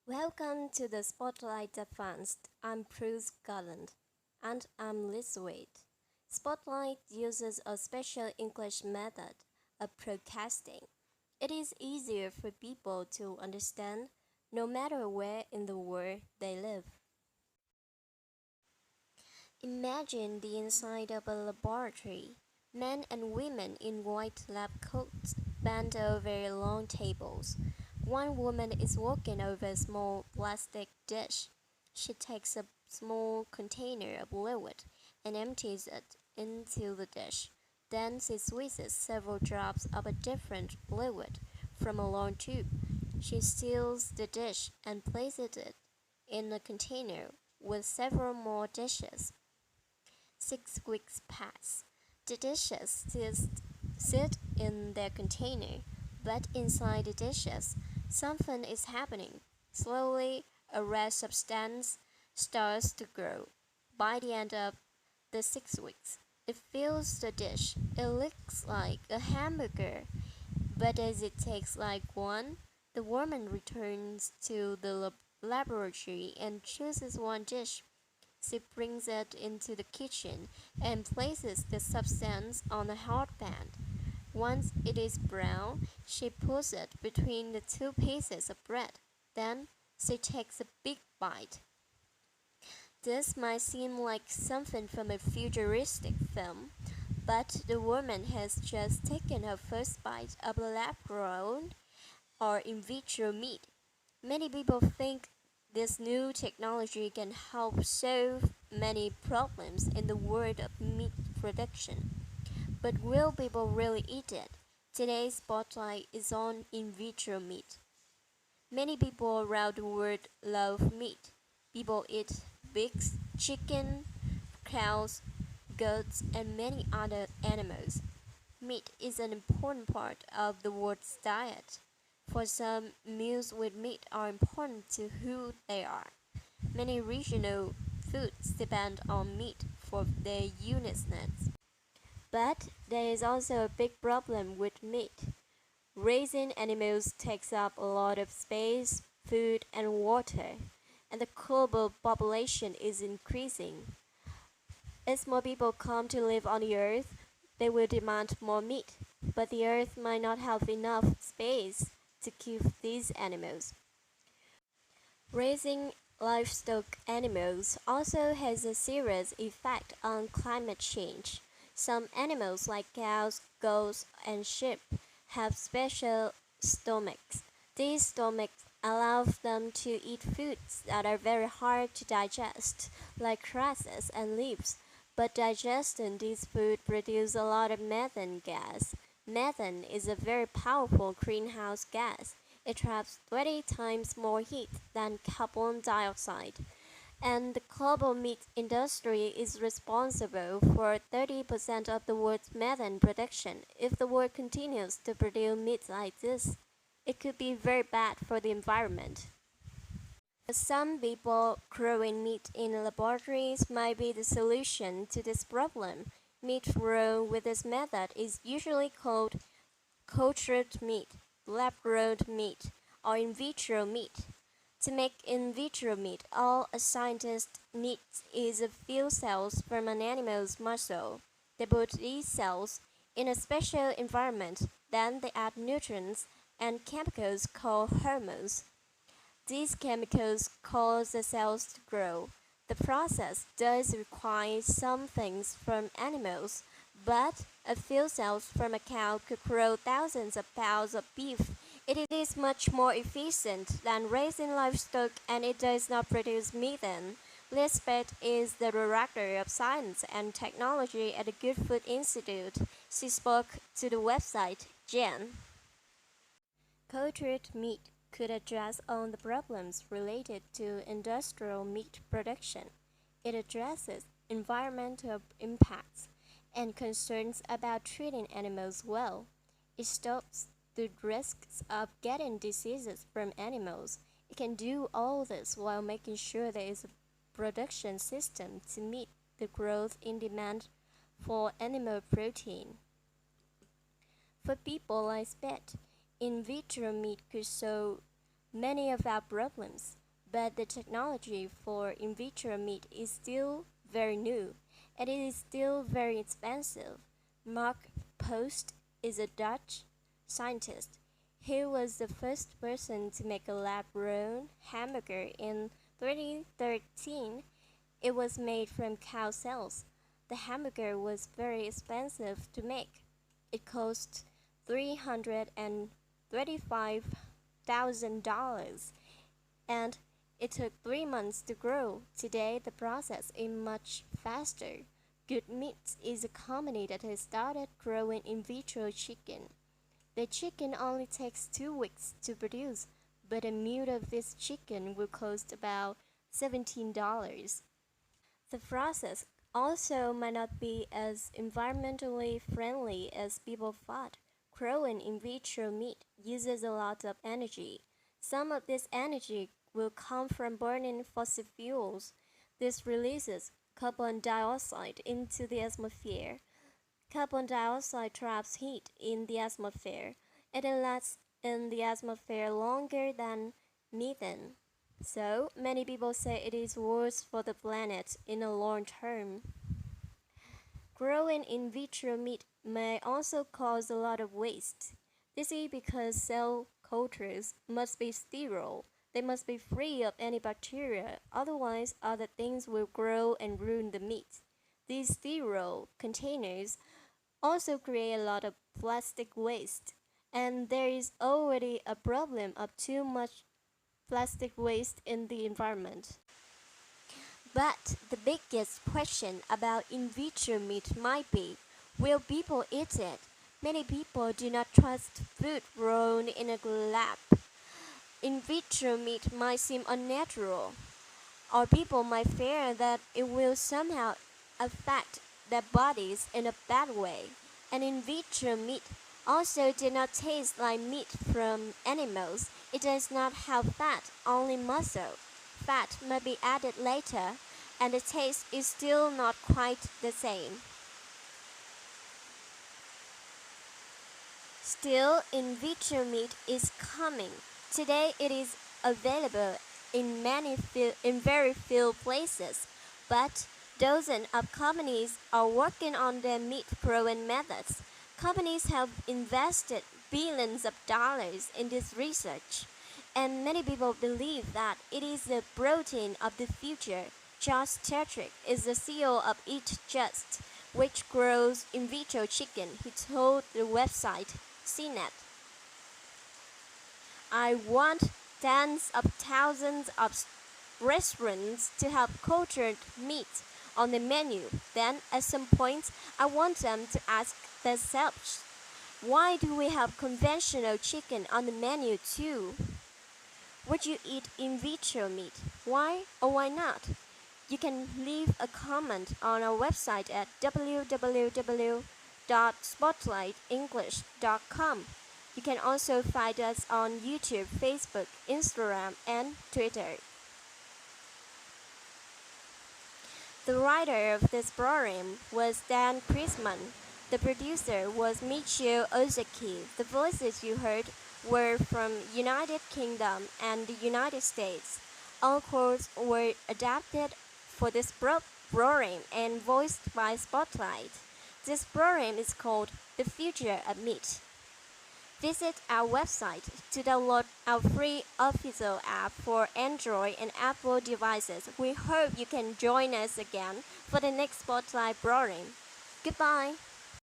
Welcome to the Spotlight Advanced. I'm Bruce Garland. And I'm Liz Wade. Spotlight uses a special English method of broadcasting. It is easier for people to understand no matter where in the world they live. Imagine the inside of a laboratory. Men and women in white lab coats bent over long tables. One woman is working over a small plastic dish. She takes a small container of liquid and empties it into the dish. Then she squeezes several drops of a different liquid from a long tube. She seals the dish and places it in a container with several more dishes. 6 weeks pass. The dishes sit in their container, but inside the dishes, something is happening. Slowly, a red substance starts to grow. By the end of the 6 weeks, it fills the dish. It looks like a hamburger, but as it tastes like one, the woman returns to the laboratory and chooses one dish. She brings it into the kitchen and places the substance on a hot pan. Once it is brown, she puts it between the two pieces of bread. Then she takes a big bite. This might seem like something from a futuristic film, but the woman has just taken her first bite of lab-grown or in vitro meat. Many people think this new technology can help solve many problems in the world of meat production. But will people really eat it? Today's spotlight is on in vitro meat. Many people around the world love meat. People eat pigs, chicken, cows, goats, and many other animals. Meat is an important part of the world's diet. For some, meals with meat are important to who they are. Many regional foods depend on meat for their uniqueness. But there is also a big problem with meat. Raising animals takes up a lot of space, food, and water, and the global population is increasing. As more people come to live on the earth, they will demand more meat, but the earth might not have enough space to keep these animals. Raising livestock animals also has a serious effect on climate change. Some animals like cows, goats, and sheep have special stomachs. These stomachs allow them to eat foods that are very hard to digest, like grasses and leaves. But digesting these food produces a lot of methane gas. Methane is a very powerful greenhouse gas. It traps 20 times more heat than carbon dioxide. And the global meat industry is responsible for 30% of the world's methane production. If the world continues to produce meat like this, it could be very bad for the environment. Some people growing meat in laboratories might be the solution to this problem. Meat grown with this method is usually called cultured meat, lab-grown meat, or in vitro meat. To make in vitro meat, all a scientist needs is a few cells from an animal's muscle. They put these cells in a special environment, then they add nutrients and chemicals called hormones. These chemicals cause the cells to grow. The process does require some things from animals, but a few cells from a cow could grow thousands of pounds of beef. It is much more efficient than raising livestock and it does not produce methane. Lisbeth is the director of science and technology at the Good Food Institute. She spoke to the website Jan. Cultured meat could address all the problems related to industrial meat production. It addresses environmental impacts and concerns about treating animals well. It stops the risks of getting diseases from animals. It can do all this while making sure there is a production system to meet the growth in demand for animal protein. For people like Spet, in vitro meat could solve many of our problems. but the technology for in vitro meat is still very new and it is still very expensive. Mark Post is a Dutch scientist. He was the first person to make a lab-grown hamburger in 2013. It was made from cow cells. The hamburger was very expensive to make. It cost $335,000 and it took 3 months to grow. Today, the process is much faster. Good Meat is a company that has started growing in vitro chicken. The chicken only takes 2 weeks to produce, but a meal of this chicken will cost about $17. The process also might not be as environmentally friendly as people thought. Growing in vitro meat uses a lot of energy. Some of this energy will come from burning fossil fuels. This releases carbon dioxide into the atmosphere. Carbon dioxide traps heat in the atmosphere. It lasts in the atmosphere longer than methane. So, many people say it is worse for the planet in the long term. Growing in vitro meat may also cause a lot of waste. This is because cell cultures must be sterile. They must be free of any bacteria, otherwise other things will grow and ruin the meat. These sterile containers also create a lot of plastic waste, and there is already a problem of too much plastic waste in the environment. But the biggest question about in vitro meat might be, will people eat it? Many people do not trust food grown in a lab. In vitro meat might seem unnatural, or people might fear that it will somehow affect their bodies in a bad way. And in vitro meat also did not taste like meat from animals. It does not have fat, only muscle. Fat may be added later, and the taste is still not quite the same. Still, in vitro meat is coming. Today it is available in very few places, but dozens of companies are working on their meat growing methods. Companies have invested billions of dollars in this research, and many people believe that it is the protein of the future. Josh Tetrick is the CEO of Eat Just, which grows in vitro chicken. He told the website CNET, "I want tens of thousands of restaurants to have cultured meat on the menu. Then, at some point, I want them to ask themselves, why do we have conventional chicken on the menu too? Would you eat in vitro meat? Why or why not?" You can leave a comment on our website at www.spotlightenglish.com. You can also find us on YouTube, Facebook, Instagram, and Twitter. The writer of this program was Dan Chrisman. The producer was Michio Ozaki. The voices you heard were from United Kingdom and the United States. All quotes were adapted for this program and voiced by Spotlight. This program is called The Future of Meat. Visit our website to download our free official app for Android and Apple devices. We hope you can join us again for the next Spotlight program. Goodbye.